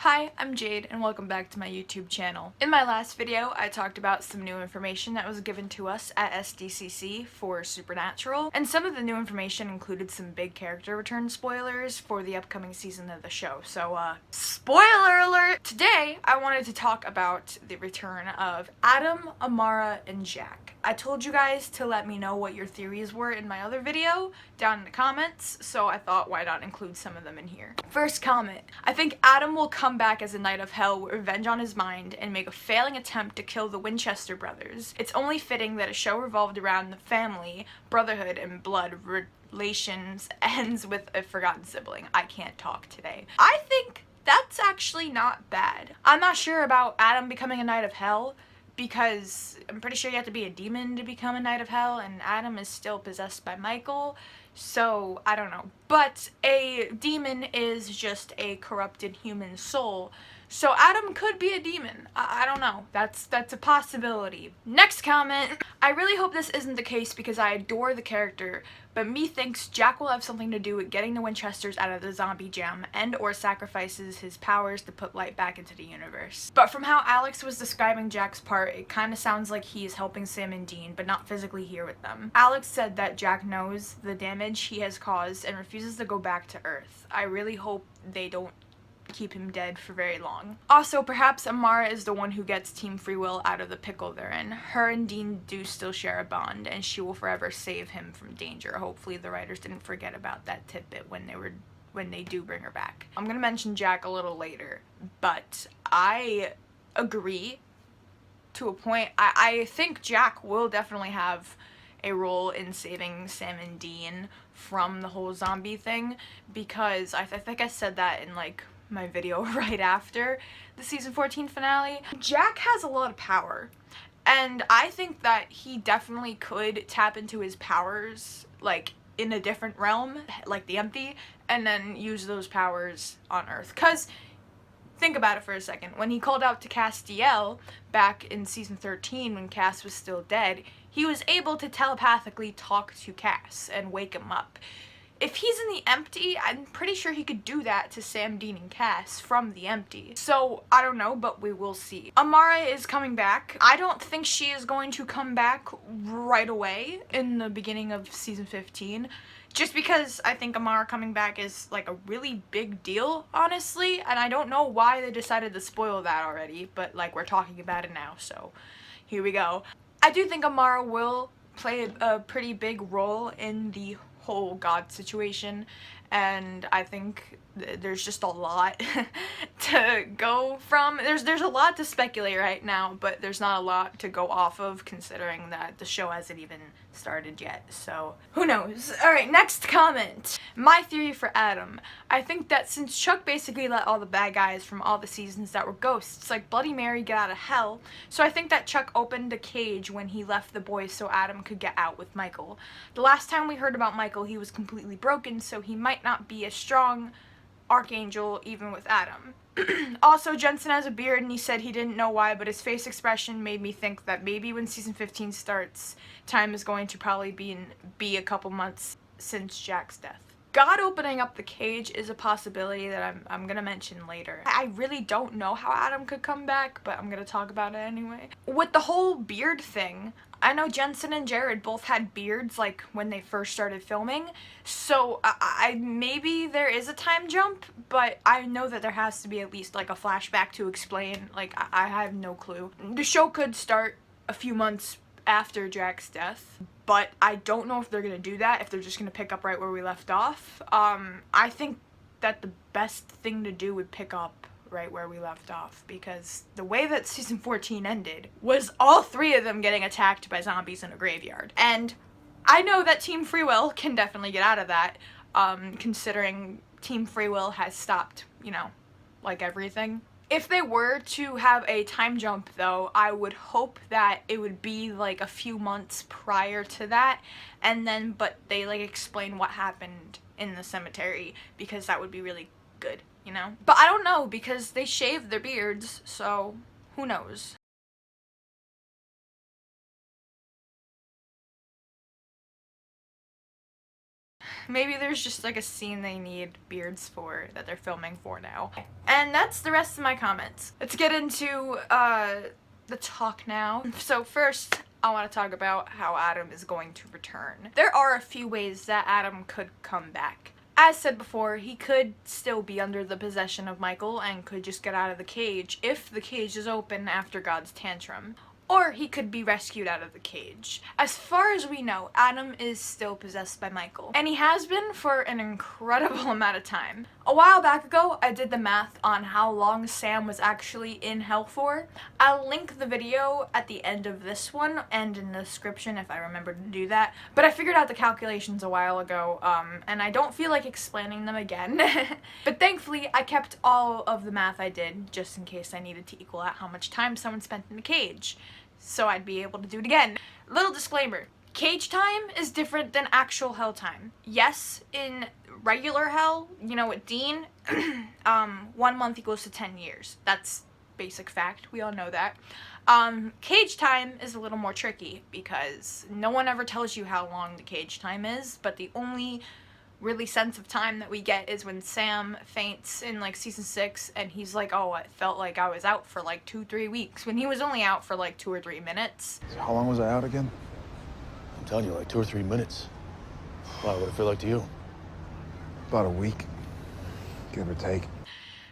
Hi, I'm Jade and welcome back to my YouTube channel. In my last video, I talked about some new information that was given to us at SDCC for Supernatural, and some of the new information included some big character return spoilers for the upcoming season of the show. So, spoiler alert! Today, I wanted to talk about the return of Adam, Amara, and Jack. I told you guys to let me know what your theories were in my other video down in the comments, so I thought why not include some of them in here. First comment. I think Adam will come back as a Knight of Hell with revenge on his mind and make a failing attempt to kill the Winchester brothers. It's only fitting that a show revolved around the family, brotherhood, and blood relations ends with a forgotten sibling. I can't talk today. I think that's actually not bad. I'm not sure about Adam becoming a Knight of Hell, because I'm pretty sure you have to be a demon to become a Knight of Hell, and Adam is still possessed by Michael, so I don't know. But a demon is just a corrupted human soul, so Adam could be a demon. I don't know. That's a possibility. Next comment. I really hope this isn't the case because I adore the character, but me thinks Jack will have something to do with getting the Winchesters out of the zombie jam and or sacrifices his powers to put light back into the universe. But from how Alex was describing Jack's part, it kind of sounds like he is helping Sam and Dean, but not physically here with them. Alex said that Jack knows the damage he has caused and refuses to go back to Earth. I really hope they don't keep him dead for very long. Also, perhaps Amara is the one who gets Team Free Will out of the pickle they're in. Her and Dean do still share a bond, and she will forever save him from danger. Hopefully the writers didn't forget about that tidbit when they do bring her back. I'm gonna mention Jack a little later, but I agree to a point. I think Jack will definitely have a role in saving Sam and Dean from the whole zombie thing, because I think I said that in like my video right after the season 14 finale. Jack has a lot of power, and I think that he definitely could tap into his powers like in a different realm, like the Empty, and then use those powers on Earth. Cause think about it for a second. When he called out to Castiel back in season 13 when Cass was still dead, he was able to telepathically talk to Cass and wake him up. If he's in the Empty, I'm pretty sure he could do that to Sam, Dean, and Cass from the Empty. So, I don't know, but we will see. Amara is coming back. I don't think she is going to come back right away in the beginning of season 15. Just because I think Amara coming back is like a really big deal, honestly, and I don't know why they decided to spoil that already, but like we're talking about it now, so here we go. I do think Amara will play a pretty big role in the whole God situation, and I think there's just a lot to go from. There's a lot to speculate right now, but there's not a lot to go off of considering that the show hasn't even started yet, so who knows. Alright, next comment. My theory for Adam. I think that since Chuck basically let all the bad guys from all the seasons that were ghosts, like Bloody Mary, get out of hell, so I think that Chuck opened a cage when he left the boys so Adam could get out with Michael. The last time we heard about Michael, he was completely broken, so he might not be as strong Archangel even with Adam. Also, Jensen has a beard and he said he didn't know why, but his face expression made me think that maybe when season 15 starts, time is going to probably be a couple months since Jack's death. God opening up the cage is a possibility that I'm gonna mention later. I really don't know how Adam could come back, but I'm gonna talk about it anyway. With the whole beard thing, I know Jensen and Jared both had beards like when they first started filming, so I maybe there is a time jump, but I know that there has to be at least like a flashback to explain. Like I have no clue. The show could start a few months after Jack's death, but I don't know if they're gonna do that, if they're just gonna pick up right where we left off. I think that the best thing to do would pick up right where we left off, because the way that season 14 ended was all three of them getting attacked by zombies in a graveyard. And I know that Team Free Will can definitely get out of that, considering Team Free Will has stopped, you know, like everything. If they were to have a time jump though, I would hope that it would be like a few months prior to that, and then but they like explain what happened in the cemetery, because that would be really good, you know? But I don't know, because they shaved their beards, so who knows? Maybe there's just like a scene they need beards for that they're filming for now. And that's the rest of my comments. Let's get into the talk now. So first, I want to talk about how Adam is going to return. There are a few ways that Adam could come back. As said before, he could still be under the possession of Michael and could just get out of the cage if the cage is open after God's tantrum. Or he could be rescued out of the cage. As far as we know, Adam is still possessed by Michael. And he has been for an incredible amount of time. A while back ago, I did the math on how long Sam was actually in hell for. I'll link the video at the end of this one and in the description if I remember to do that. But I figured out the calculations a while ago, and I don't feel like explaining them again. But thankfully, I kept all of the math I did just in case I needed to equal out how much time someone spent in the cage, so I'd be able to do it again. Little disclaimer, cage time is different than actual hell time. Yes, in regular hell, you know, with Dean, 1 month equals to 10 years. That's basic fact, we all know that. Cage time is a little more tricky because no one ever tells you how long the cage time is, but the only really sense of time that we get is when Sam faints in like season 6 and he's like, oh, it felt like I was out for like 2-3 weeks, when he was only out for like 2 or 3 minutes. So how long was I out again? I'm telling you, like 2 or 3 minutes. Wow, what did it feel like to you? About a week, give or take.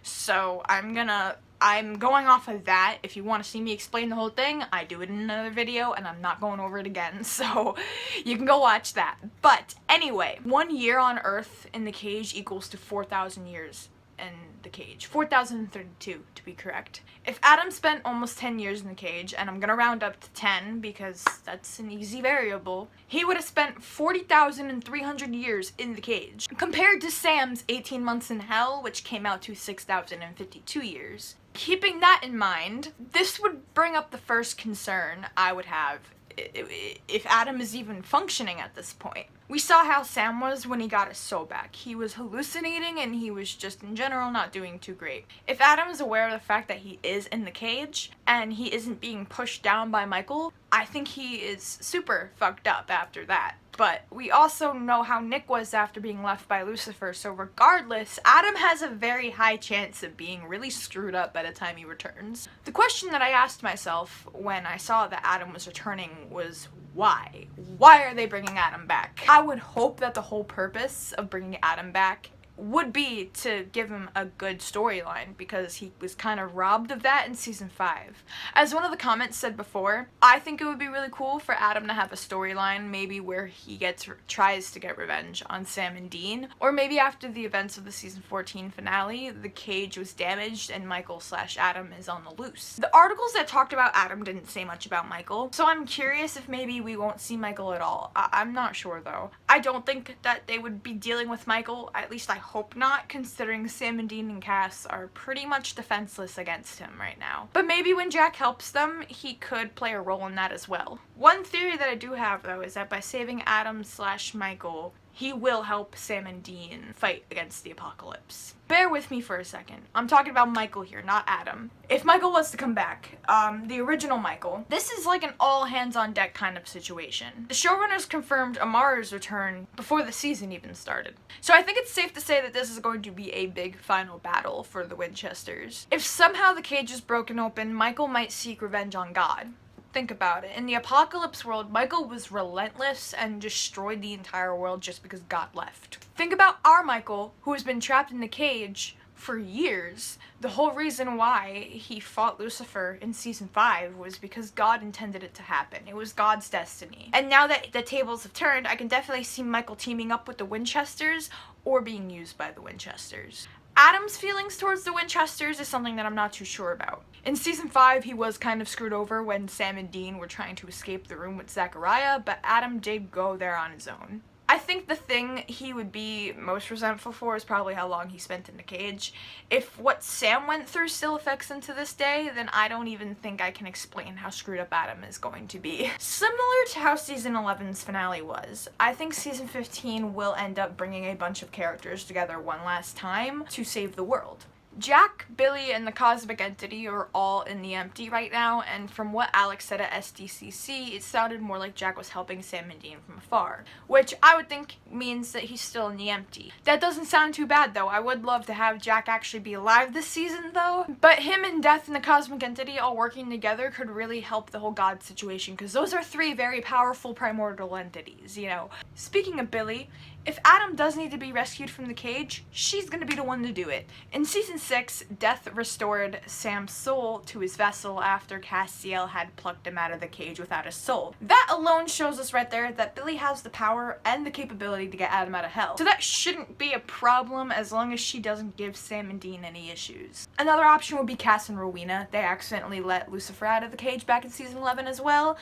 So I'm going off of that. If you want to see me explain the whole thing, I do it in another video and I'm not going over it again, so you can go watch that. But anyway, 1 year on Earth in the cage equals to 4,000 years in the cage. 4,032 to be correct. If Adam spent almost 10 years in the cage, and I'm gonna round up to 10 because that's an easy variable, he would have spent 40,300 years in the cage, compared to Sam's 18 months in hell, which came out to 6,052 years. Keeping that in mind, this would bring up the first concern I would have if Adam is even functioning at this point. We saw how Sam was when he got his soul back. He was hallucinating and he was just in general not doing too great. If Adam is aware of the fact that he is in the cage and he isn't being pushed down by Michael, I think he is super fucked up after that. But we also know how Nick was after being left by Lucifer, so regardless, Adam has a very high chance of being really screwed up by the time he returns. The question that I asked myself when I saw that Adam was returning was why? Why are they bringing Adam back? I would hope that the whole purpose of bringing Adam back would be to give him a good storyline, because he was kind of robbed of that in season 5. As one of the comments said before, I think it would be really cool for Adam to have a storyline, maybe where he tries to get revenge on Sam and Dean, or maybe after the events of the season 14 finale, the cage was damaged and Michael/Adam is on the loose. The articles that talked about Adam didn't say much about Michael, so I'm curious if maybe we won't see Michael at all. I'm not sure though. I don't think that they would be dealing with Michael, at least I hope not, considering Sam and Dean and Cass are pretty much defenseless against him right now. But maybe when Jack helps them, he could play a role in that as well. One theory that I do have though is that by saving Adam/Michael, he will help Sam and Dean fight against the apocalypse. Bear with me for a second. I'm talking about Michael here, not Adam. If Michael was to come back, the original Michael, this is like an all hands on deck kind of situation. The showrunners confirmed Amara's return before the season even started. So I think it's safe to say that this is going to be a big final battle for the Winchesters. If somehow the cage is broken open, Michael might seek revenge on God. Think about it. In the apocalypse world, Michael was relentless and destroyed the entire world just because God left. Think about our Michael, who has been trapped in the cage for years. The whole reason why he fought Lucifer in season 5 was because God intended it to happen. It was God's destiny. And now that the tables have turned, I can definitely see Michael teaming up with the Winchesters or being used by the Winchesters. Adam's feelings towards the Winchesters is something that I'm not too sure about. In season 5, he was kind of screwed over when Sam and Dean were trying to escape the room with Zachariah, but Adam did go there on his own. I think the thing he would be most resentful for is probably how long he spent in the cage. If what Sam went through still affects him to this day, then I don't even think I can explain how screwed up Adam is going to be. Similar to how season 11's finale was, I think season 15 will end up bringing a bunch of characters together one last time to save the world. Jack, Billy, and the cosmic entity are all in the empty right now, and from what Alex said at SDCC, it sounded more like Jack was helping Sam and Dean from afar, which I would think means that he's still in the empty. That doesn't sound too bad though. I would love to have Jack actually be alive this season though, but him and Death and the cosmic entity all working together could really help the whole God situation, because those are three very powerful primordial entities, you know. Speaking of Billy, if Adam does need to be rescued from the cage, she's gonna be the one to do it. In season 6, Death restored Sam's soul to his vessel after Castiel had plucked him out of the cage without his soul. That alone shows us right there that Billy has the power and the capability to get Adam out of hell. So that shouldn't be a problem as long as she doesn't give Sam and Dean any issues. Another option would be Cass and Rowena. They accidentally let Lucifer out of the cage back in season 11 as well.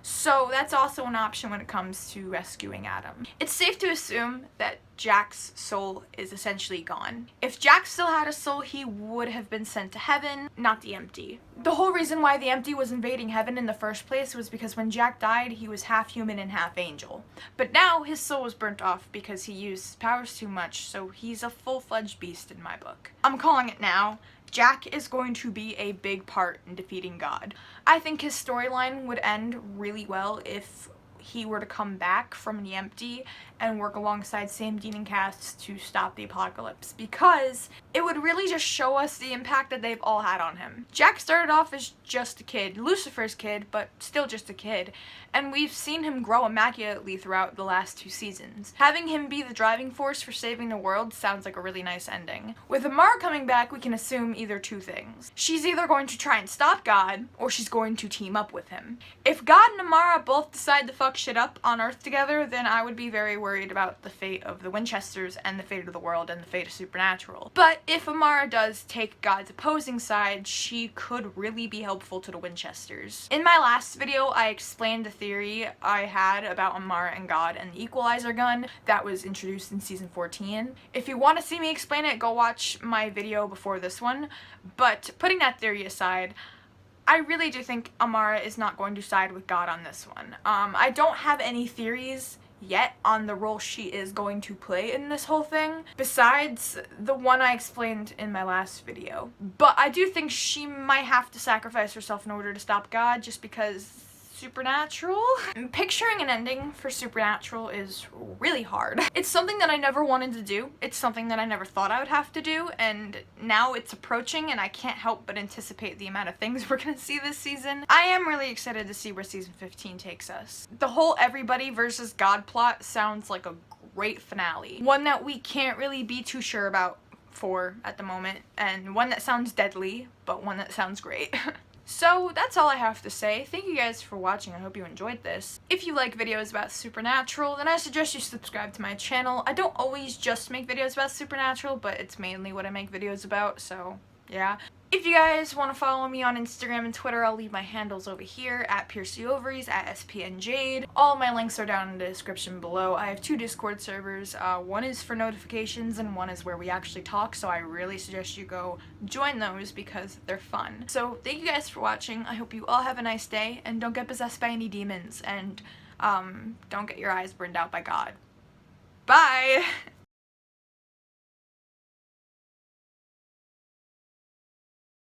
So that's also an option when it comes to rescuing Adam. It's safe to assume that Jack's soul is essentially gone. If Jack still had a soul, he would have been sent to heaven, not the empty. The whole reason why the empty was invading heaven in the first place was because when Jack died, he was half human and half angel. But now his soul was burnt off because he used his powers too much, so he's a full-fledged beast in my book. I'm calling it now. Jack is going to be a big part in defeating God. I think his storyline would end really well if he were to come back from the empty and work alongside Sam, Dean, and Cass to stop the apocalypse, because it would really just show us the impact that they've all had on him. Jack started off as just a kid, Lucifer's kid, but still just a kid, and we've seen him grow immaculately throughout the last 2 seasons. Having him be the driving force for saving the world sounds like a really nice ending. With Amara coming back, we can assume either 2 things. She's either going to try and stop God, or she's going to team up with him. If God and Amara both decide to fuck shit up on Earth together, then I would be very worried about the fate of the Winchesters and the fate of the world and the fate of Supernatural. But if Amara does take God's opposing side, she could really be helpful to the Winchesters. In my last video, I explained the theory I had about Amara and God and the equalizer gun that was introduced in season 14. If you want to see me explain it, go watch my video before this one. But putting that theory aside, I really do think Amara is not going to side with God on this one. I don't have any theories yet on the role she is going to play in this whole thing, besides the one I explained in my last video. But I do think she might have to sacrifice herself in order to stop God, just because Supernatural? Picturing an ending for Supernatural is really hard. It's something that I never wanted to do. It's something that I never thought I would have to do, and now it's approaching and I can't help but anticipate the amount of things we're gonna see this season. I am really excited to see where season 15 takes us. The whole everybody versus God plot sounds like a great finale. One that we can't really be too sure about for at the moment, and one that sounds deadly, but one that sounds great. So that's all I have to say. Thank you guys for watching. I hope you enjoyed this. If you like videos about Supernatural, then I suggest you subscribe to my channel. I don't always just make videos about Supernatural, but it's mainly what I make videos about, so yeah. If you guys want to follow me on Instagram and Twitter, I'll leave my handles over here at PierceTheOvaries, at SPNJade. All my links are down in the description below. I have 2 Discord servers. One is for notifications and one is where we actually talk, so I really suggest you go join those because they're fun. So thank you guys for watching. I hope you all have a nice day, and don't get possessed by any demons, and don't get your eyes burned out by God. Bye!